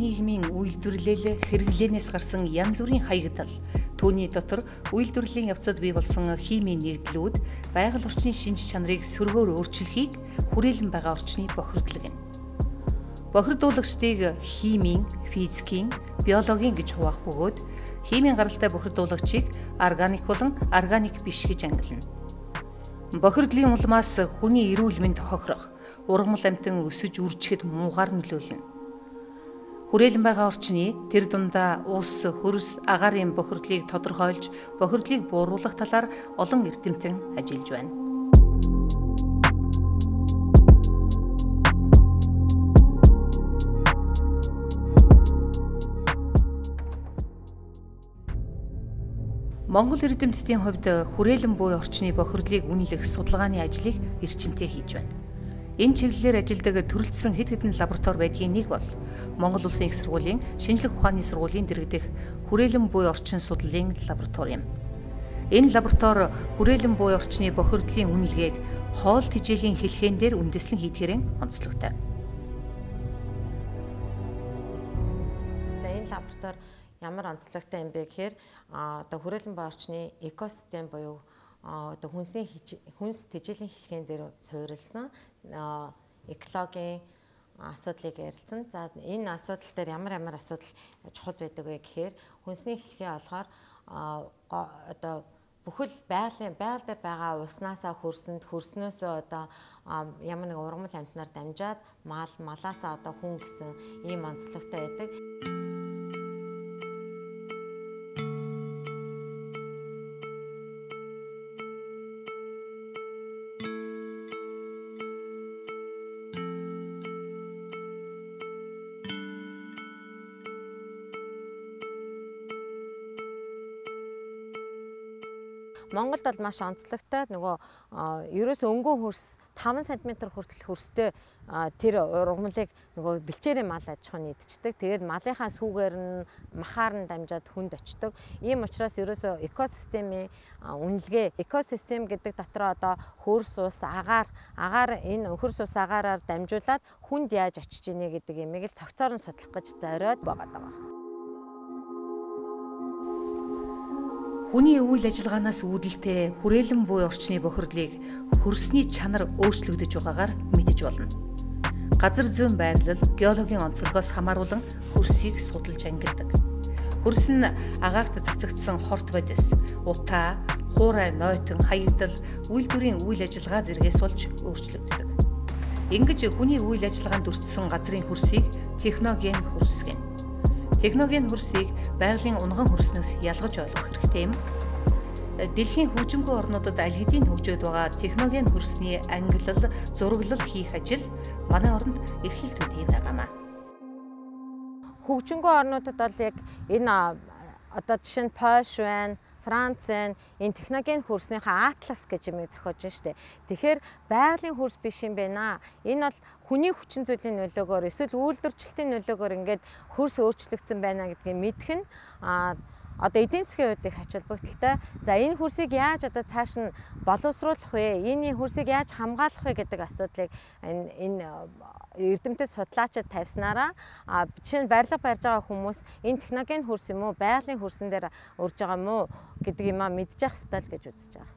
нийгмийн үйлдвэрлэл хэрэглээнээс гарсан янз бүрийн хаягдал, түүний дотор үйлдвэрлэлийн явцад бий болсон химийн нэгдлүүд байгаль орчны шинж чанарыг сөргөөр өөрчлөхийг хүрээлэн байгаа орчны бохирдлог юм. Бохирдуулагчдыг химийн, физикийн, биологийн гэж хуваах бөгөөд химийн гаралтай бохирдуулагчийг органик болон органик биш гэж ангилна. Бохирдлын улмаас хүний эрүүл мэнд хохирох, ургамал амьтан өсөж үржихэд муугаар нөлөөлнө. Хүрээлэн байгаа орчны тэр дундаа ус, хөрс, агаарын бохирдлыг тодорхойлж, бохирдлыг бууруулах талаар олон эрдэмтэн ажиллаж байна. Монгол эрдэмтдийн хувьд хүрээлэн буй орчны бохирдлыг үнэлэх судалгааны ажлыг эрчимтэй хийж байна. Энэ чиглэлээр ажилладаг төрөлжсөн хэд хэдэн лаборатори байдгийн нэг бол Монгол Улсын их сургуулийн шинжлэх ухааны сургуулийн дэргэдэх хүрээлэн буй орчин судлалын лаборатори юм. Энэ лаборатори хүрээлэн буй орчны бохирдлын үнэлгээг хоол тэжээлийн хэлхээн дээр үндэслэн хийдгээрэн онцлогтой. За энэ лаборатори ямар онцлогтой юм бэ гэхээр одоо хүрээлэн буй орчны экосистем буюу одоо хүнс тэжээлийн хэлхээн дээр суурилсан экологийн асуудлыг ярилцсан. За энэ асуудал дээр ямар асуудал чухал байдаг вэ гэхээр хүнсний хэлхий олохоор одоо бүхэл байгаль дээр байгаа уснасаа хөрснөөсөө одоо ямар нэг ургамал амьтнаар дамжаад малаасаа одоо хүн гэсэн ийм онцлогтой байдаг. Монголд бол маш онцлогтой нөгөө ерөөсөө өнгөн хөрс 5 см хүртэл хөрстэй тэр ургамлыг нөгөө бэлчээрийн мал аж ахуйн идчихдэг. Тэгээд малынхаа сүүгээр нь махаар нь дамжаад хүнд очдог. Ийм учраас ерөөсөө экосистемийн үнэлгээ, экосистем гэдэг дотроо одоо хөрс ус, агаар энэ хөрс ус агаараар дамжуулаад хүнд яаж очиж ийнэ гэдэг юмыг л цогцоор нь судлах гэж зориод байгаа даа. Хүний үйл ажиллагаанаас үүдэлтэй хүрээлэн буй орчны бохирдлыг хөрсний чанар өөрчлөгдөж байгаагаар мэдэж болно. Газар зүйн байрлал, геологийн онцлогоос хамааруулан хөрсийг судалж ангилдаг. Хөрс нь агаарт цацагдсан хорт бодис, утаа, хуурай, нойтон, хаягдал, үйлдвэрийн үйл ажиллагаа зэргээс болж өөрчлөгддөг. Ингэж хүний үйл ажиллагаанд өртсөн газрын хөрсийг техноген хөрс гэнэ. Техноген хөрсийг байгалийн унган хөрснөөс ялгаж ойлгох хэрэгтэй юм. Дэлхийн хөгжингүй орнуудад аль хэдийн хөгжөөд байгаа техноген хөрсний ангиллал, зураглал хийх ажил манай оронд эхлэл төдий байгаамаа. Хөгжингүй орнуудад бол яг энэ одоо жишээ нь Польш байна, Франц байна, энэ техноген хөрснийхээ атлас гэж юм зохиож штэ. Тэгэхээр байгалийн хөрс биш юм байна. Энэ бол хүний хүчин зүйлийн нөлөөгөөр эсвэл үйлдвэрчлэлтийн нөлөөгөөр ингээд хөрс өөрчлөгдсөн байна гэдгийг мэдэх нь одоо эдийн засгийн хувьд их ач холбогдолтой. За энэ хөрсийг яаж одоо цааш нь боловсруулах вэ? Энэ хөрсийг яаж хамгаалах вэ гэдэг асуудлыг энэ эрдэмтэд судлаачид тавьснараа жишээ нь барилга барьж байгаа хүмүүс энэ техноген хөрс юм уу, байгалийн хөрсөн дээр урж байгаа юм уу гэдэг юмаа мэдчих ёстой л гэж үзэж байгаа.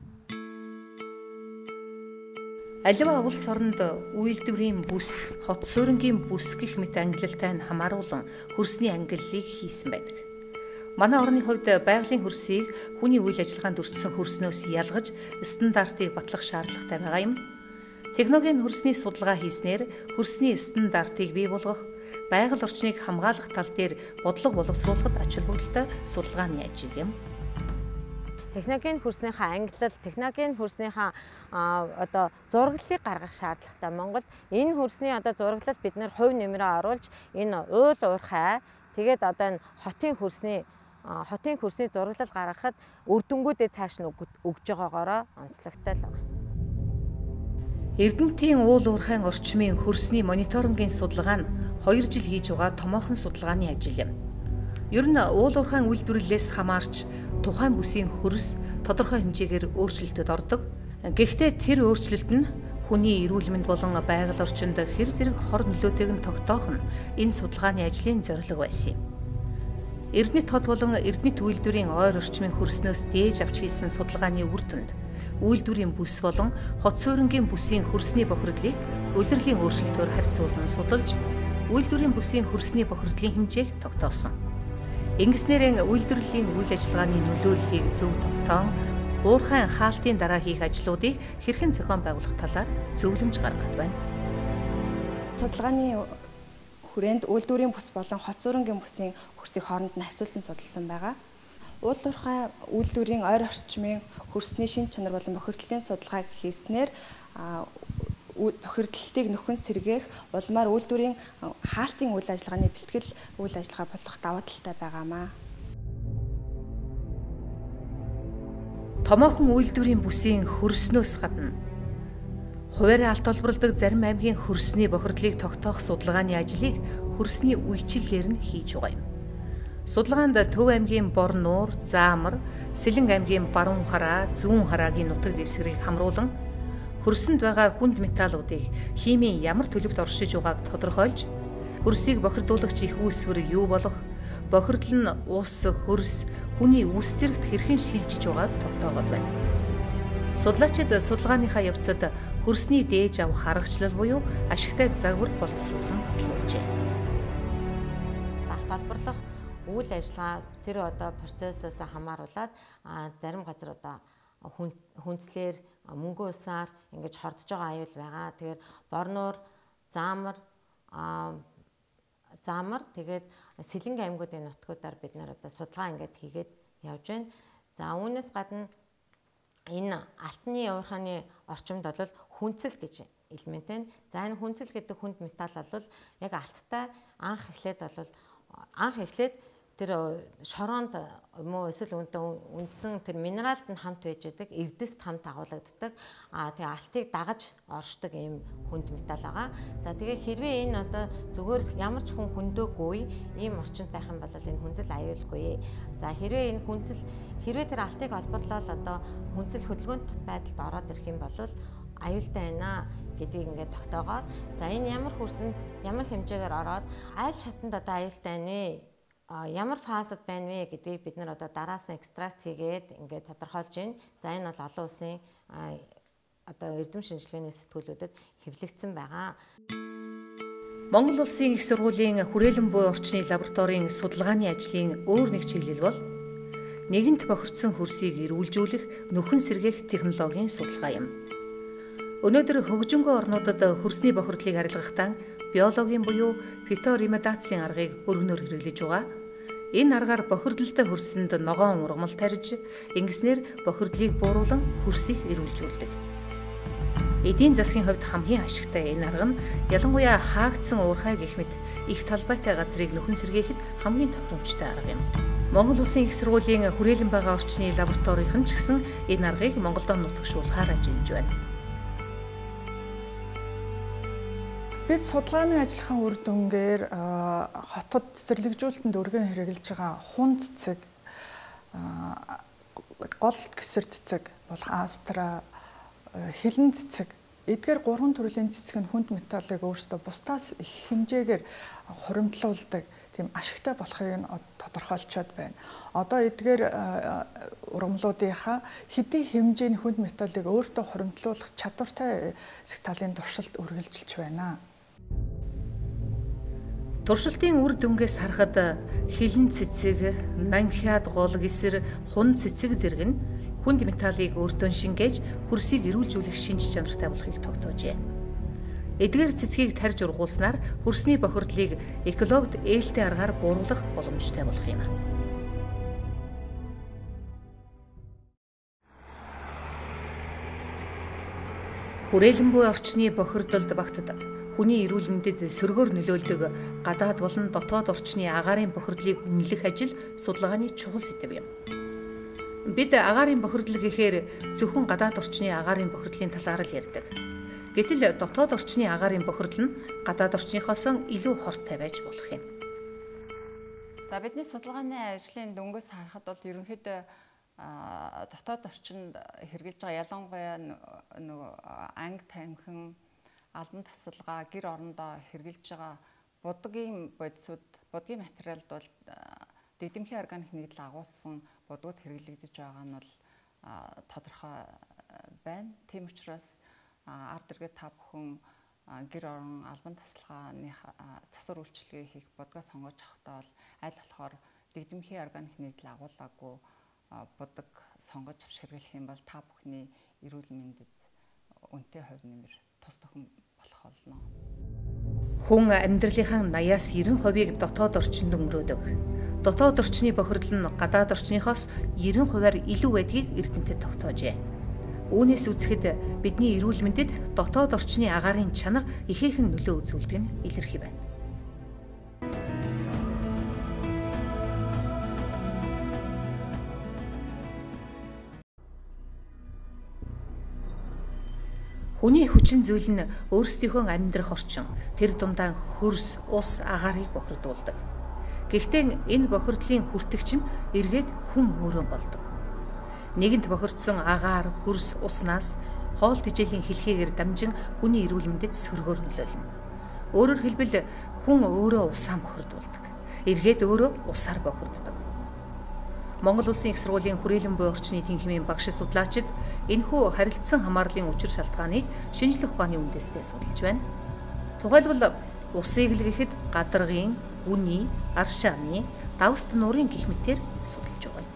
Аливаа улс оронд үйлдвэрийн бүс, хот суурингийн бүс гэх мэт ангиллалтай нь хамааруулан хөрсний ангиллалыг хийсэн байдаг. Манай орны хувьд байгалийн хөрсийг хүний үйл ажиллагаанд өртсөн хөрснөөс ялгаж стандартыг батлах шаардлагатай байгаа юм. Техноген хөрсний судалгаа хийснээр хөрсний стандартыг бий болгох, байгаль орчныг хамгаалах тал дээр бодлого боловсруулахад ач холбогдолтой судалгааны ажил юм. Техноген хөрснийхээ ангиллал, техноген хөрснийхээ одоо зураглалыг гаргах шаардлагатай. Монголд энэ хөрсний одоо зураглалд бид нэр хувь нэмрээ оруулж энэ уул уурхай тэгээд одоо энэ хотын хөрсний зураглал гаргахад үр дүнгуудээ цааш нь өгж байгаагаараа онцлогтой л байна. Эрдэмтдийн уул уурхайн орчмын хөрсний мониторингийн судалгаа нь 2 жил хийж байгаа томоохон судалгааны ажил юм. Ер нь уул уурхайн үйлдвэрлэлээс хамаарч тухайн бүсийн хөрс тодорхой хэмжээгээр өөрчлөлтөд ордог. Гэхдээ тэр өөрчлөлт нь хүний эрүүл мэнд болон байгаль орчинд хэр зэрэг хор нөлөөтэйг нь тогтоох нь энэ судалгааны ажлын зорилго байсан юм. Эрдэнэт хот болон эрдэнэт үйлдвэрийн ойр орчмын хөрснөөс дээж авч хийсэн судалгааны үр дүнд үйлдвэрийн бүс болон хот суурингийн бүсийн хөрсний бохирдлыг улирлын өөрчлөлтөөр харьцуулан судалж, үйлдвэрийн бүсийн хөрсний бохирдлын хэмжээг тогтоосон. Ингэснээр үйлдвэрлэлийн үйл ажиллагааны нөлөөллийг зөв тогтоон, уурхайн хаалтын дараа хийх ажлуудыг хэрхэн зохион байгуулах талаар зөвлөмж гаргаад байна. Судалгааны хүрээнд үйлдвэрийн бүс болон хот суурингийн бүсийн хөрсийг хооронд нь харьцуулсан судалсан байгаа. Уулуурхай үйлдвэрийн ойр орчмын хөрсний шин чанар болон бохирдлын судалгааг хийснээр бохирдлыг нөхөн сэргээх улмаар үйлдвэрийн хаалтын үйл ажиллагааны бэлтгэл үйл ажиллагаа болох даваа талтай байгаамаа. Томоохон үйлдвэрийн бүсийн хөрснөөс гадна хуваарь алт олборлдог зарим аймгийн хөрсний бохирдлыг тогтоох судалгааны ажлыг хөрсний үйлчиллээр нь хийж байгаа юм. Судалгаанд Төв аймгийн Борнуур, Заамар, Сэлэн аймгийн Баруун хараа, Зүүн хараагийн нутаг дэвсгэрийг хамруулан хөрсөнд байгаа хүнд металлуудыг химийн ямар төлөвт оршиж байгааг тодорхойлж, хөрсийг бохирдуулагч их үүсвэр юу болох, бохирдол нь ус, хөрс, хүний үс зэрэгт хэрхэн шилжиж байгааг тогтоогод байна. Судлаачид судалгааныхаа явцад хөрсний дээж авах аргачлал буюу ашигтай загвар боловсруулан баталгаажээ. Алт олборлох үйл ажиллагаа тэр процессоос хамааруулаад зарим газар хүнслэр мөнгө усаар ингэж хордож байгаа аюул байгаа. Тэгэхээр Борнуур, Заамар тэгээд Сэлэнг аймагуудын нутгуудаар бид нэр судалгаа ингэж хийгээд явж байна. За үүнээс гадна энэ алтны уурхааны орчимд бол хүнцэл гэж элемент байна. За энэ хүнцэл гэдэг хүнд металл бол яг алттай анх эхлээд тэр шороонд муу эсвэл үндсэн тэр минералд нь хамт байж байдаг, эрдэст хамт агуулгаддаг. Тэгээ алтыг дагаж оршдог ийм хүнд металл байгаа. За тэгээ хэрвээ энэ зүгээр ямар ч хүн хөндөөгүй ийм орчинд байх юм бол энэ хүнзэл аюулгүй. За хэрвээ тэр алтыг олборлоод хүнзэл хөдөлгөөнт байдалд ороод ирэх юм бол аюултай байна гэдгийг ингээд тогтоогоод за энэ ямар хөрсөнд ямар хэмжээгээр ороод аль шатанд аюултай байна вэ? Ямар фазад байна вэ гэдгийг бид нар дараас нь экстракц хийгээд ингээд тодорхойлж байна. За энэ бол олон улсын эрдэм шинжилгээний сэтгүүлүүдэд хэвлэгдсэн байгаа. Монгол Улсын их сургуулийн хүрээлэн буй орчны лабораторийн судалгааны ажлын өөр нэг чиглэл бол нэгэнт бохирдсон хөрсийг эрүүлжүүлэх, нөхөн сэргээх технологийн судалгаа юм. Өнөөдөр хөгжингөө орнуудад хөрсний бохирдлыг арилгахдаа биологийн буюу фиторемедацийн аргыг өргөнөөр хэрэглэж байгаа. Энэ аргаар бохирдолтой хөрсөнд ногоон ургамал тарьж, ингэснээр бохирдлыг бууруулан хөрсийг эрүүлжүүлдэг. Эдийн засгийн хувьд хамгийн ашигтай энэ арга нь ялангуяа хаагдсан уурхай гэх мэт их талбайтай газрыг нөхөн сэргээхэд хамгийн тохиромжтой арга юм. Монгол Улсын их сургуулийн хүрээлэн байгаа орчны лабораторийн ч гэсэн энэ аргыг Монголдо нутагшуулахаар ажиллаж байна. Бид судалгааны ажлынхаа үр дүнгээр хотод цэцэрлэгжүүлэлтэнд өргөн хэрэгжилж байгаа хүн цэцэг, гол гэсэр цэцэг болох астра, хилэн цэцэг эдгээр 3 төрлийн цэцэг нь хүнд металлыг өөрсдөө бусдаас их хэмжээгээр хуримтлуулдаг тийм ашигтай болохыг нь тодорхойлцоод байна. Одоо эдгээр ургамлуудынхаа хэдийн хэмжээний хүнд металлыг өөртөө хуримтлуулах чадвартай талын туршилт үргэлжилж байна. Туршилтын үр дүнгээс харахад хилэн цэцэг, нанхиад гол гэсэр, хун цэцэг зэрэг нь хүнд металлыг өөртөө шингээж хөрсийг эрүүлжүүлэх шинж чанартай болохыг тогтоожээ. Эдгээр цэцгийг тарьж ургуулснаар хөрсний бохирдлыг экологид ээлтэй аргаар бууруулах боломжтой болох юм. Хүрээлэн буй орчны бохирдолд багтдаг, хүний эрүүл мэндэд сөргөөр нөлөөлдөг гадаад болон дотоод орчны агаарын бохирдлыг үнэлэх ажил судалгааны чухал сэдэв юм. Бид агаарын бохирдол гэхээр зөвхөн гадаад орчны агаарын бохирдлын талаар л ярьдаг. Гэтэл дотоод орчны агаарын бохирдол нь гадаад орчныхоос илүү хортой байж болох юм. За бидний судалгааны ажлын дөнгөс харахад бол ерөнхийдөө дотоод орчинд хэрэгжилж байгаа ялангуяа нөгөө анги тамхин, албан тасалгаа, гэр орондоо хэрэгжилж байгаа будгийн бодисууд, будгийн материалд бол дэгдэмхийн органик нэгдэл агуулсан будгууд хэрэглэгдэж байгаа нь бол тодорхой байна. Тийм учраас ард иргэд та бүхэн гэр орон албан тасалгааны засвар үйлчилгээ хийх будгаа сонгож авахдаа бол аль болохоор дэгдэмхийн органик нэгдэл агуулаагүй будаг сонгож авч хэрэглэх юм бол та бүхний эрүүл мэндэд үнэтэй хувь нэмэр тус тохин болох болно. Хүн амьдралынхаа 80-90%-ийг дотоод орчинд өнгөрөөдөг. Дотоод орчны бохирдол нь гадаад орчныхоос 90%-аар илүү байдгийг эрдэмтэд тогтоожээ. Үүнээс үзэхэд бидний эрүүл мэндэд дотоод орчны агаарын чанар ихээхэн нөлөө үзүүлдэг нь илэрхий байна. Хүний хүчин зүйл нь өөрсдийнхөө амьдрах орчин, тэр дундаа хөрс, ус, агаарыг бохирдуулдаг. Гэхдээ энэ бохирдлын хүртэгч нь эргээд хүн өөрөө болдог. Нэгэнт бохирдсон агаар, хөрс, уснаас хоол тэжээлийн хэлхээгээр дамжин хүний эрүүл мэндэд сөргөөр нөлөөлнө. Өөрөөр хэлбэл хүн өөрөө усаа бохирдуулдаг. Эргээд өөрөө усаар бохирддог. Монгол Улсын их сургуулийн хүрээлэн буй орчны тэнхимийн багш судлаачид энэхүү харилцан хамаарлын учир шалтгааныг шинжлэх ухааны үндэстэй судалж байна. Тухайлбал усыг л гэхэд гадаргын, үний, аршааны, давс нуурын гэх мэтээр судалж байгаа юм.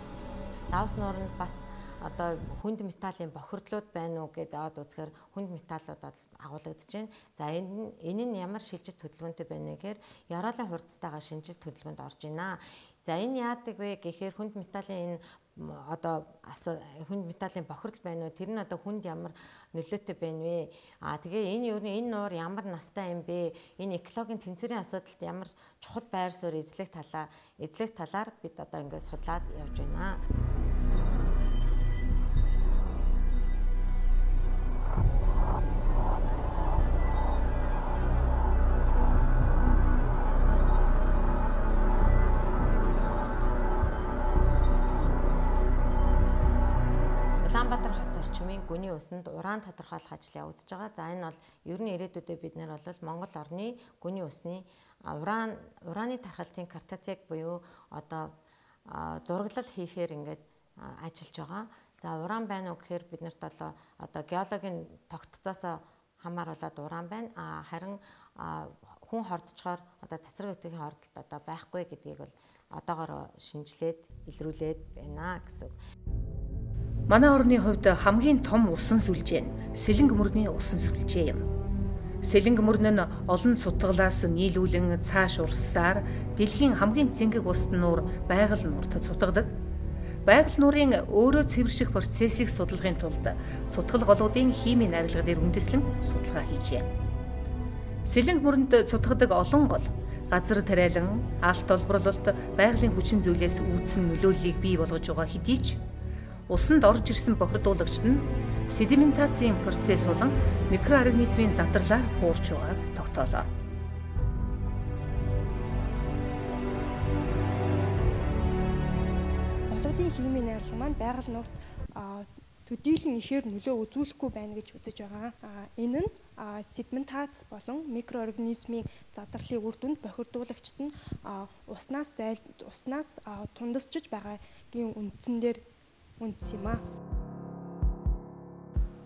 Давс нууранд бас одоо хүнд металлын бохирдлууд байна уу гэдээ аваад үзэхээр хүнд металлууд агуулгадж байна. За энэ нь ямар шилжилт хөдөлгөөнтэй байна вэ гэхээр ёроолын хурцтайгаа шинжилт хөдөлгөөнд орж байна. За энэ яадаг вэ гэхээр хүнд металлын энэ одоо хүнд металлын бохирдол байна уу? Тэр нь одоо хүнд ямар нөлөөтэй байна вэ? Тэгээ энэ нуур ямар настай юм бэ? Энэ экологийн тэнцвэрийн асуудалд ямар чухал байр суурь эзлэх талаар бид одоо ингээд судлаад явж байна. Улаанбаатар хот орчмын гүний усанд уран тодорхойлох ажил явагдаж байгаа. За энэ бол ер нь ирээдүйдээ бид нэр бол Монгол орны гүний усны ураны тархалтын картацийг буюу одоо зураглал хийхээр ингээд ажиллаж байгаа. За уран байна уу гэхээр биднэрт одоо геологийн тогтцоосоо хамааруулаад уран байна. Харин хүн хордцохоор одоо цацраг өтөгийн хордолд одоо байхгүй гэдгийг бол одоогоор шинжилээд илрүүлээд байна гэсэн. Манай орны хувьд хамгийн том усан сүлжээ нь Сэлэнг мөрний усан сүлжээ юм. Сэлэнг мөрн нь олон сутгалаас нийлүүлэн цааш урссаар дэлхийн хамгийн цэнгэг ус нуур байгаль нуурт сутгадаг. Байгаль нуурын өөрөө цэвэрших процессыг судлахын тулд сутгал голуудын химийн арилга дээр үндэслэн судалгаа хийжээ. Сэлэнг мөрөнд сутгадаг олон гол газар тариалан алт олборлолт байгалийн хүчин зүйлээс үүдсэн нөлөөллийг бий болгож байгаа хэдий ч усанд орж ирсэн бохирдуулагчид нь sedimентацийн процесс болон микроорганизмын задарлаар буурч байгааг тогтоолоо. Голуудын химийн арилга маань байгаль нуурт төдийлөн ихээр нөлөө үзүүлэхгүй байна гэж үзэж байгаа. Энэ нь sedimentaц болон микроорганизмын задарлын үр дүнд бохирдуулагчид нь уснаас тундасчиж байгаагийн үндсэн дээр үндэс юм аа.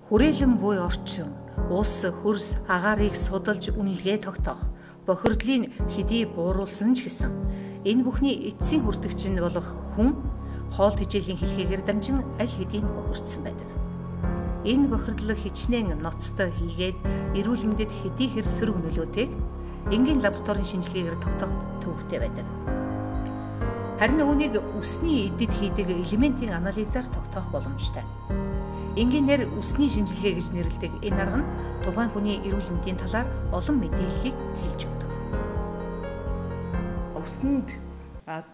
Хүрээлэн буй орчин, ус, хөрс, агаарыг судалж үнэлгээ тогтоох, бохирдлын хэдий бууруулсан ч гэсэн энэ бүхний эцсийн хүртэгч нь болох хүн хоол тэжээлийн хэлхээгээр дамжин аль хэдийн бохирдсон байдаг. Энэ бохирдол хичнээн ноцтой хийгээд эрүүл мэндэд хэдий хэр сөрөг нөлөөтэйг энгийн лабораторийн шинжилгээгээр тогтоох төвөгтэй байдаг. Харин үүнийг үсний эдэд хийдэг элементийн анализаар тогтоох боломжтой. Энгийнээр үсний шинжилгээ гэж нэрлэдэг энэ арга нь тухайн хүний эрүүл мэндийн талаар олон мэдээллийг хэлж өгдөг.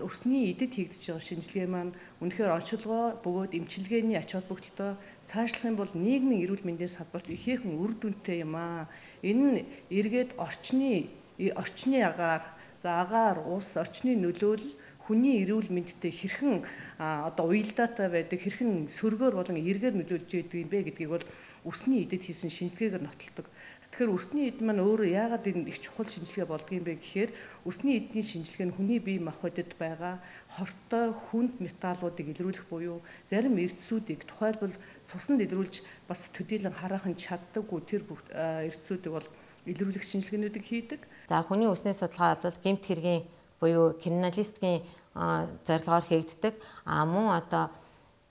Үсний эдэд хийгдэж байгаа шинжилгээ маань үнэхээр онцлогоо бөгөөд эмчилгээний ач холбогдолтой цаашлах юм бол нийгмийн эрүүл мэндийн салбарт ихээхэн үр дүнтэй юм аа. Энэ нь эргээд орчны агаар, агаар, ус, орчны нөлөөлөл хүний эрүүл мэндэд хэрхэн одоо уялдаатай байдаг, хэрхэн сөргөөр болон эргээр нөлөөлж идэг юм бэ гэдгийг бол үсний эдэд хийсэн шинжилгээгээр нотолдог. Тэгэхээр үсний эд маань өөрөө яагаад энэ их чухал шинжилгээ болдгийм бэ гэхээр үсний эдний шинжилгээ нь хүний бие махбодод байгаа хортой хүнд металлуудыг илрүүлэх буюу зарим эрдсүүдийг тухайлбал цуснд илрүүлж бас төдийлөн хараахан чаддаггүй тэр эрдсүүдийг бол илрүүлэх шинжилгээнүүдийг хийдэг. За хүний үсний судалгаа бол гэмт хэргийн буюу криминалистийн зорилгоор хийгддэг. Мөн одоо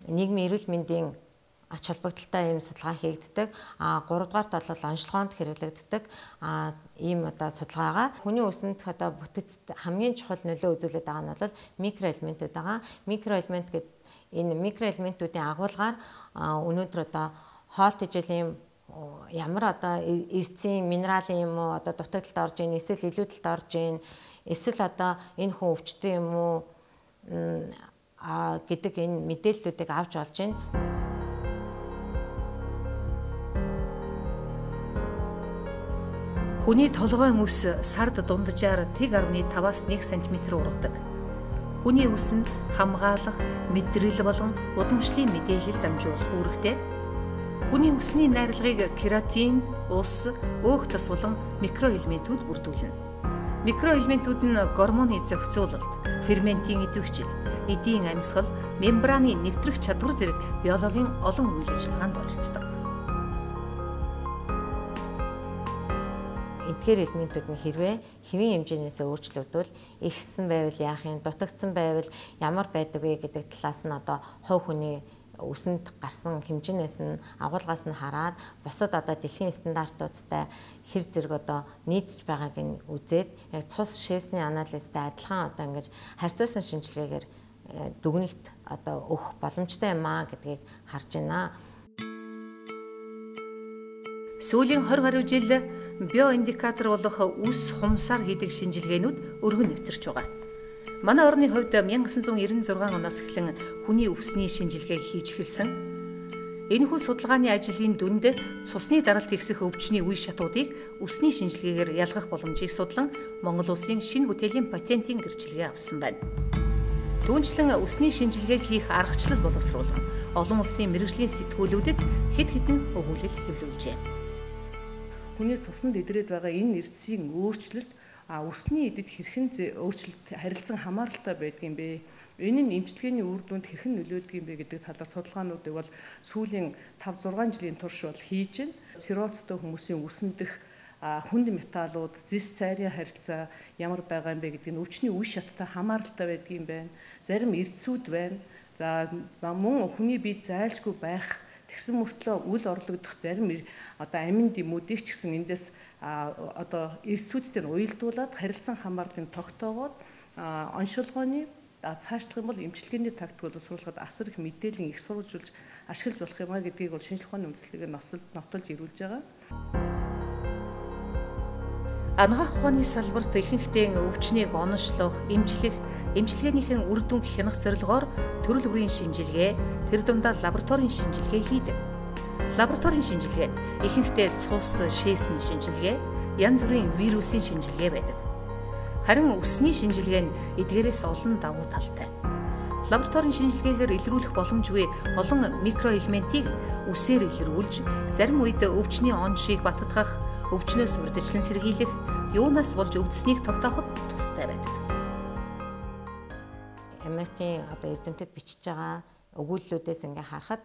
нийгмийн эрүүл мэндийн ач холбогдолтой ийм судалгаа хийгддэг. 3 дугаарт бол онцлогоонд хэрэглэгддэг. Ийм одоо судалгаагаа хүний үсэнд одоо бүтэцэд хамгийн чухал нөлөө үзүүлээд байгаа нь бол микроэлементүүд байгаа. Микроэлемент гэдэг энэ микроэлементүүдийн агуулгаар өнөөдөр одоо хоол тэжээлийн ямар одоо эрдсийн минералын юм уу одоо дутагдалд орж ийн, эсвэл илүүдэлд орж ийн, эсвэл одоо энэ хүн өвчтөй юм уу гэдэг энэ мэдээллүүдийг авч олж ийн. Хүний толгойн үс сард дунджаар 1.5-аас 1 см ургадаг. Хүний үс нь хамгаалах, мэдрэл болон удамшлын мэдээлэл дамжуулах үүрэгтэй. Хүний үсний найрлагыг кератин, ус, өөх тос болон микроэлементүүд бүрдүүлнэ. Микроэлементүүд нь гормоны зохицуулалт, ферментийн идэвхжил, эдийн амьсгал, мембраны нэвтрэх чадвар зэрэг биологийн олон үйл ажиллагаанд оролцдог. Эдгээр элементүүд нь хэрвээ хэвийн хэмжээнээс өөрчлөгдвөл ихсэн байвал яах юм, дутагдсан байвал ямар байдаг вэ гэдэг талаас нь одоо хувь хүний үсэнд гарсан хэмжээнээс нь агуулгаас нь хараад бусад одоо дэлхийн стандартуудтай хэр зэрэг одоо нийцж байгааг нь үзээд яг цус шээсний анализтай адилхан одоо ингэж харьцуулсан шинжилгээгээр дүгнэлт одоо өгөх боломжтой юм аа гэдгийг харж байна. Сүүлийн 20 гаруй жил биоиндикатор болох үс хумсаар хийдэг шинжилгээнүүд өргөн нэвтэрч байгаа. Манай орны хувьд 1996 оноос эхлэн хүний өвсний шинжилгээг хийж эхэлсэн. Энэхүү судалгааны ажлын дүнд цусны даралт ихсэх өвчний үе шатуудыг үсний шинжилгээгээр ялгах боломжийг судлан Монгол улсын шинэ бүтээлийн патентын гэрчлэгээ авсан байна. Түүнчлэн үсний шинжилгээг хийх аргачлал боловсруулан олон улсын мэргэжлийн сэтгүүлүүдэд хэд хэдэн өгүүлэл хэвлүүлжээ. Хүний цуснд идрээд байгаа энэ эрдсийн өөрчлөлт үсний эдэд хэрхэн өөрчлөлт харилцан хамааралтай байдгийм бэ? Энэ нь эмчилгээний үр дүнд хэрхэн нөлөөлдөг юм бэ гэдэг талаар судалгаануудыг бол сүүлийн 5-6 жилийн турш бол хийж байна. Циррозтой хүмүүсийн үсэн дэх хүнд металлууд, зис цайрын харилцаа ямар байгаа юм бэ гэдэг нь өвчний үе шаттай хамааралтай байдгийм байна. Зарим эрдсүүд байна. За мөн хүний бие зайлшгүй байх тэгсэн мөртлөө үл орлогдох зарим одоо амин дэмүүдийг ч гэсэн эндээс одоо эрсүүдтэй нь уялдуулаад харилцан хамаарлын тогтоогоод оншилгооны цаашлах юм бол эмчилгээний тактик боловсруулахад асар их мэдээлэл их сурвалжуулж ашиглаж болох юм а гэдгийг бол шинжлэх ухааны үндэслэгээр нотолж ирүүлж байгаа. Анагаах ухааны салбарт ихэнхдээ өвчнийг оношлох, эмчлэх, эмчилгээнийхэн үр дүнг хянах зорилгоор төрөл бүрийн шинжилгээ, тэр дундаа лабораторийн шинжилгээ хийдэг. Лабораторийн шинжилгээ ихэнхдээ цус, шээсний шинжилгээ, янз бүрийн вирусын шинжилгээ байдаг. Харин үсний шинжилгээ нь эдгээрээс олон давуу талтай. Лабораторийн шинжилгээгээр илрүүлэх боломжгүй олон микроэлементийг үсээр илрүүлж, зарим үед өвчний оншийг баттгах, өвчнөөс урьдчилан сэргийлэх, юунаас болж өвдснийг тогтооход тустай байдаг. Америкийн одоо эрдэмтэд бичиж байгаа өгүүллүүдээс ингээ харахад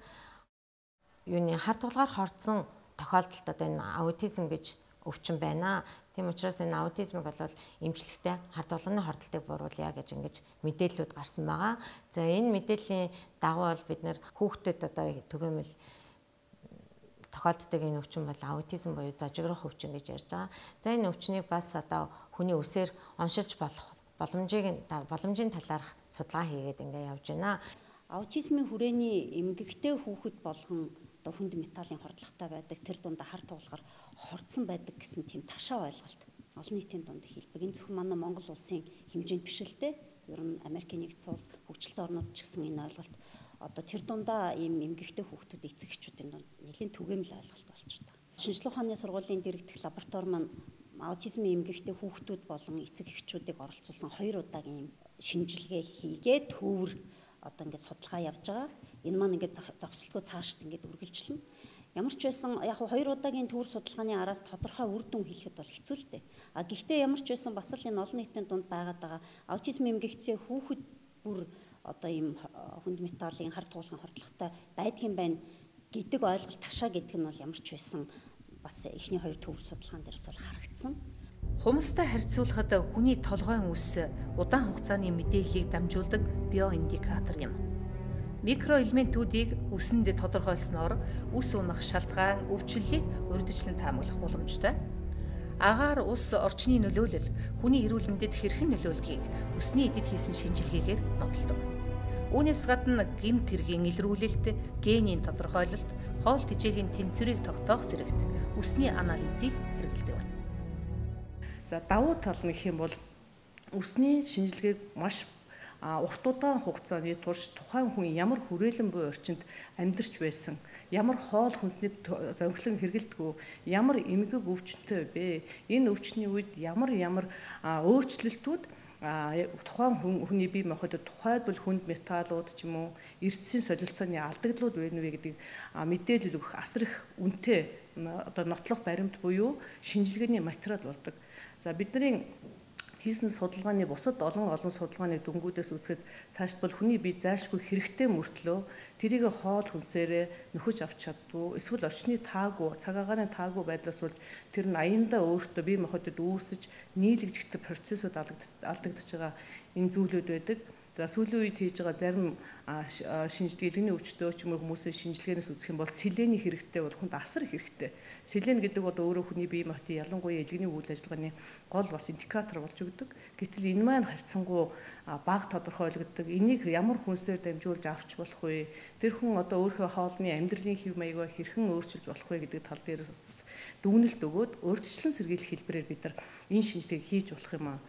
юуны хар тулгаар хордсон тохиолдолд одоо энэ аутизм гэж өвчин байна. Тийм учраас энэ аутизмыг бол эмчлэхдээ хар тулгааны хордолтыг бууруулъя гэж ингэж мэдээллүүд гарсан байгаа. За энэ мэдээллийн дагуу бол бид нэр хүүхдэд одоо түгээмэл тохиолддог энэ өвчин бол аутизм буюу зожигрох өвчин гэж ярьж байгаа. За энэ өвчнийг бас одоо хүний үсээр оншилж болох боломжийн талаарх судалгаа хийгээд ингээ явж байна. Аутизмын хүрээний эмгэгтэй хүүхэд болгон одоо хүнд металлын хордлоготой байдаг, тэр дундаа хар туулгаар хордсон байдаг гэсэн тийм ташаа ойлголт олон нийтийн дунд хэлбэг. Энэ зөвхөн манай Монгол улсын хэмжээнд биш л дээ. Ер нь Америкийн нэгдсэн улс, хөгжилтэй орнууд ч гэсэн энэ ойлголт одоо тэр дундаа ийм эмгэгтэй хүүхдүүд эцэг эхчүүдийн дунд нэлээд түгээмэл ойлголт болж байгаа. Шинжлэх ухааны сургуулийн дэргэдэх лаборатори маань аутизмын эмгэгтэй хүүхдүүд болон эцэг эхчүүдийг оролцуулсан 2 удаагийн шинжилгээ хийгээд төвөр одоо ингээд судалгаа явж байгаа. Энэ маань ингээд зогсолтгүй цаашд ингээд үргэлжлэнэ. Ямар ч байсан яг 2 удаагийн төвөр судалгааны араас тодорхой үр дүн хэлэхэд бол хэцүү л дээ. Гэхдээ ямар ч байсан бас л энэ олон нийтийн дунд байгаа аутизм эмгэгтэй хүүхэд бүр одоо ийм хүнд металлын хар туулгын хордлоготой байдгийн байна гэдэг ойлголт ташаа гэдэг нь бол ямар ч байсан бас эхний 2 төвөр судалгаан дээрээс бол харагдсан. Хумстай харьцуулахад хүний толгойн үс удаан хугацааны мэдээллийг дамжуулдаг биоиндикатор юм. Микроэлементүүдийг үсэнд тодорхойлсноор үс унах шалтгаан өвчлөлийг урьдчилан таамаглах боломжтой. Агаар ус орчны нөлөөлөл хүний эрүүл мэндэд хэрхэн нөлөөлдгийг үсний эдэд хийсэн шинжилгээгээр нотолдог. Үүнээс гадна гэмт хэргийн илрүүлэлт, генийн тодорхойлолт, хоол тэжээлийн тэнцвэрийг тогтоох зэрэгт үсний анализыг хэрэглэдэг байна. За давуу тал нь гэх юм бол үсний шинжилгээг маш урт удаан хугацааны турш тухайн хүн ямар хүрээлэн буй орчинд амьдарч байсан, ямар хоол хүнсний зөнгөлөн хэрэгэлдэггүй, ямар эмгэг өвчтөй бэ? Энэ өвчний үед ямар өөрчлөлтүүд тухайн хүний бие махбодод тухайлбал хүнд металлууд ч юм уу, эрдэсийн солилцооны алдагдлууд байна вэ гэдэг мэдээлэл өгөх асар их үнэтэй одоо нотлох баримт буюу шинжилгээний материал болдог. За бидний хийсэн судалгааны бусад олон судалгааны дүнгуудээс үзэхэд цаашд бол хүний бие зайлшгүй хэрэгтэй мөртлөө тэрийг хоол хүнсээрээ нөхөж авч чаддгүй, эсвэл орчны таагүй, цаг агаарын таагүй байдлаас бол тэр нь аяндаа өөртөө бие махбодод үүсэж нийлэгдэх процессыг алдагдаж байгаа энэ зүйлүүд байдаг. За сүүлийн үед хийж байгаа зарим шинжилгээний өвчтөө ч юм уу хүмүүсийн шинжилгээнээс үзэх юм бол селений хэрэгтэй бол хүнд асар их хэрэгтэй. Селен гэдэг бол өөрөө хүний бие махбодын ялангуяа элгэний үйл ажиллагааны гол бас индикатор болж өгдөг. Гэтэл энэ маань харьцангуй бага тодорхойлогддог. Энийг ямар хүнсээр дамжуулж авч болох вэ? Тэр хүн одоо өөрийнхөө хоолны амьдралын хэв маягаа хэрхэн өөрчилж болох вэ гэдэг тал дээр дүгнэлт өгөөд урьдчилан сэргийлэх хэлбэрээр бид нар энэ шинжилгээг хийж болох юм аа.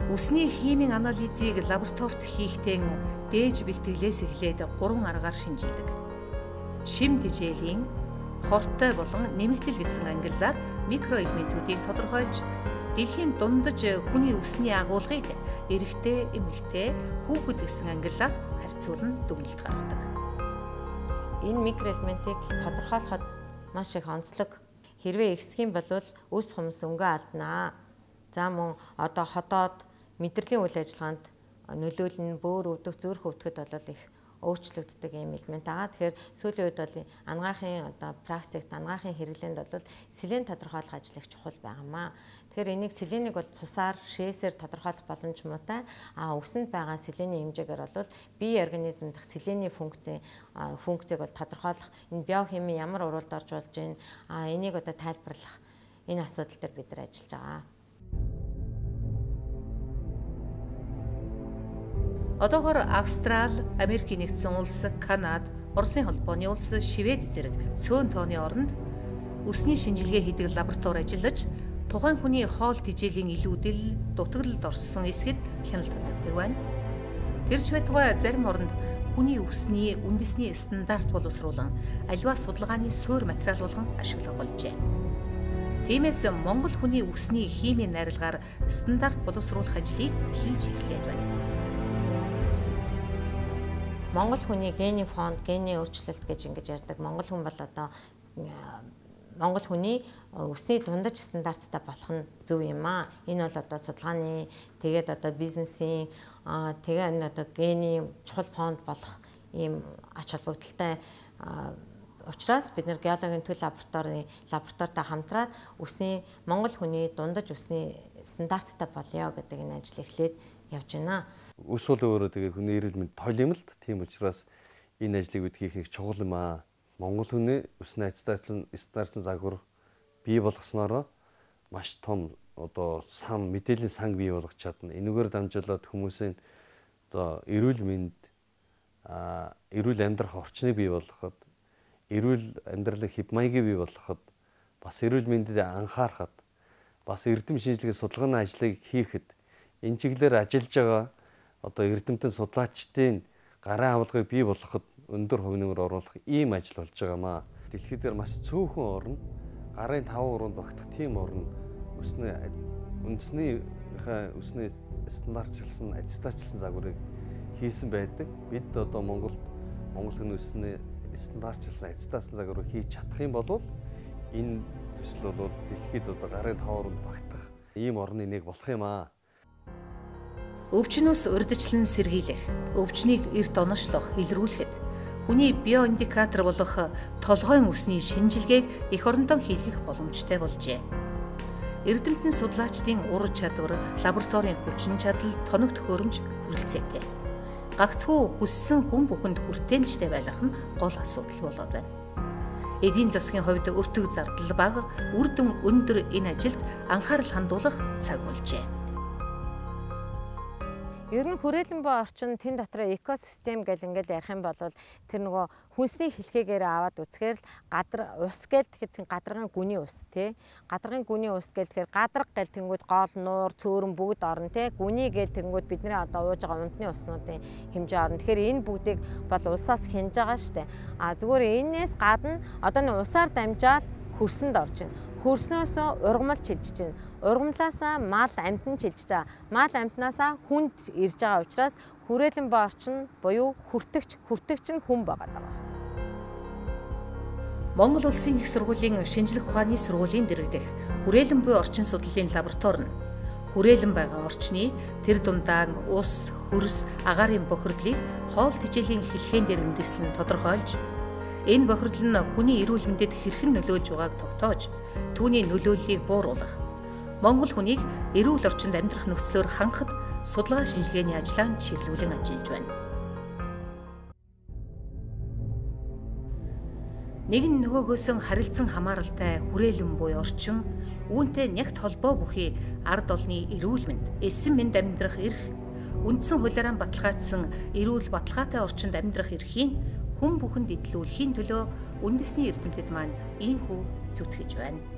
Үсний химийн анализыг лабораторид хийхдээ дээж бэлтгэлээс эхлээд 3 аргаар шинжилдэг. Шим тэжээлийн, хортой болон нэмэгдэл гэсэн ангиллаар микроэлементүүдийг тодорхойлж, дэлхийн дундаж хүний үсний агуулгыг эрэгтэй, эмэгтэй, хүүхэд гэсэн ангиллаар харьцуулан дүгнэлт гаргадаг. Энэ микроэлементийг тодорхойлоход маш их онцлог. Хэрвээ ихсэх юм бол үс хумс өнгө алднаа. За мөн одоо хотоод мэдрэлийн үйл ажиллагаанд нөлөөлнө, бөөр өвдөх, зүрх өвдөхөд бол их өөрчлөгддөг юм элемент байгаа. Тэгэхээр сүүлийн үед бол анагаахын практикт анагаахын хэрэглээнд бол селен тодорхойлох ажил их чухал байнамаа. Тэгэхээр энийг селенийг бол цусаар, шээсээр тодорхойлох боломж муутай. Үсэнд байгаа селений хэмжээгээр бол бие организм дах селений функцийг бол тодорхойлох, энэ биохими ямар уралд орж болж байна, энийг тайлбарлах энэ асуудал дээр бид нар ажиллаж байгаа. Одоогоор Австрали, Америкийн нэгдсэн улс, Канада, Оросын холбооны улс, Швед зэрэг цөөн тооны оронд үсний шинжилгээ хийдэг лаборатори ажиллаж, тухайн хүний хоол тэжээлийн илүүдэл, дутагдлалд орсон эсгэд хяналт тавьдаг байна. Тэрч байтугай зарим оронд хүний үсний үндэсний стандарт боловсруулан аливаа судалгааны суур материал болгон ашиглах болжээ. Тиймээс Монгол хүний үсний химийн найралгаар стандарт боловсруулах ажлыг хийж эхлээд байна. Монгол хүний гений фонд, гений өөрчлөлт гэж ингэж ярьдаг. Монгол хүн бол Монгол хүний үсний дундаж стандарттай болох нь зөв юм аа. Энэ бол судалгааны, тэгээд бизнесийн, тэгээд гений чухал фонд болох ийм ач холбогдолтой учраас бид нэр геологийн төл лабораторитой хамтраад Монгол хүний дундаж үсний стандарттай болёо гэдэг энэ ажил эхлээд явж байна. Ус бол өөрөө тэгээ хүний эрүүл мэнд тойл юм л д. Тийм учраас энэ ажлыг бид хийх нэг чухал юм аа. Монгол хүний ус найзтайсан загвар бий болгосноор маш том мэдээллийн санг бий болгож чадна. Энэгээр дамжуулаад хүмүүсийн эрүүл мэнд, эрүүл амьдрах орчныг бий болгоход, эрүүл амьдралын хэв маягийг бий болгоход, бас эрүүл мэндэд анхаарахад, бас эрдэм шинжилгээ судалгааны ажлыг хийхэд энэ чиглэлээр ажиллаж байгаа эрдэмтэн судлаачдын гарын авалгыг бий болгоход өндөр хувь нэмэр оруулах ийм ажил болж байгаамаа. Дэлхийд дээр маш цөөхөн орн, гарын 5 уруунд багтах тийм орн үндэсний орныхаа өсний стандартчилсан, аттестатчилсан загварыг хийсэн байдаг. Бид одоо Монгол хүний өсний стандартчилсан, аттестатчилсан загварыг хийж чадах юм бол энэ төсөл бол дэлхийд одоо гарын таваарнд багтах ийм орны нэг болох юм аа. Өвчнөөс урьдчилан сэргийлэх, өвчнийг эрт оношлох, илрүүлэхэд хүний биоиндикатор болох толгойн үсний шинжилгээг эх орондоо хийлгэх боломжтой болжээ. Эрдэмтэн судлаачдын ур чадвар, лабораторийн хүчин чадал, тоног төхөөрөмж хүрэлцээтэй. Гагцхүү хүссэн хүн бүхэнд хүртээмжтэй байх нь гол асуудал болоод байна. Эдийн засгийн хувьд өртөг зардал бага, үр дүн өндөр энэ ажилд анхаарал хандуулах цаг болжээ. Ер нь хүрээлэн буй орчин тэн дотроо экосистем гэл ингээл ярих юм бол тэр нөгөө хүнсний хэлхээгээр аваад үзэхээр л ус гэл тэгэхэд гадаргын гүний ус тий. Гадаргын гүний ус гэл тэгэхээр гадарга гэл тэнгүүд гол нуур цөөрөн бүгд орно тий. Гүний гэл тэнгүүд бидний одоо ууж байгаа унтны уснуудын хэмжээ орно. Тэгэхээр энэ бүгдийг бол усаас хянж байгаа штэ. Зүгээр энээс гадна одоо нэг усаар дамжаал хөрсөнд орж байна. Хөрснөөсөө ургамал чилжиж байна. Ургамлаасаа мал амьтан чилжиж байгаа. Мал амьтнаасаа хүнд ирж байгаа учраас хүрээлэн буй орчин буюу хүртэгч нь хүн байгаа даа. Монгол Улсын их сургуулийн шинжлэх ухааны сургуулийн дэргэдэх хүрээлэн буй орчин судлалын лаборатори нь хүрээлэн байгаа орчны тэр дундаа ус, хөрс, агаарын бохирдлыг хоол тэжээлийн хэлхээнд дээр үндэслэн тодорхойлж энэ бохирдол нь хүний эрүүл мэндэд хэрхэн нөлөөж байгааг тогтоож түүний нөлөөллийг бууруулах, Монгол хүнийг эрүүл орчинд амьдрах нөхцлөөр хангахад судалгаа шинжилгээний ажлаа чиглүүлэн ажиллаж байна. Нэг нь нөгөөгөөс харилцан хамааралтай хүрээлэн буй орчин, үүнтэй нягт холбоо бүхий ард олны эрүүл мэнд, эссэн мэнд амьдрах эрх, үндсэн хуулиараа баталгаажсан эрүүл баталгаатай орчинд амьдрах эрхийг хүн бүхэнд идэлүүлэхийн төлөө үндэсний эрдэмтэд маань ийхүү зүтгэж байна.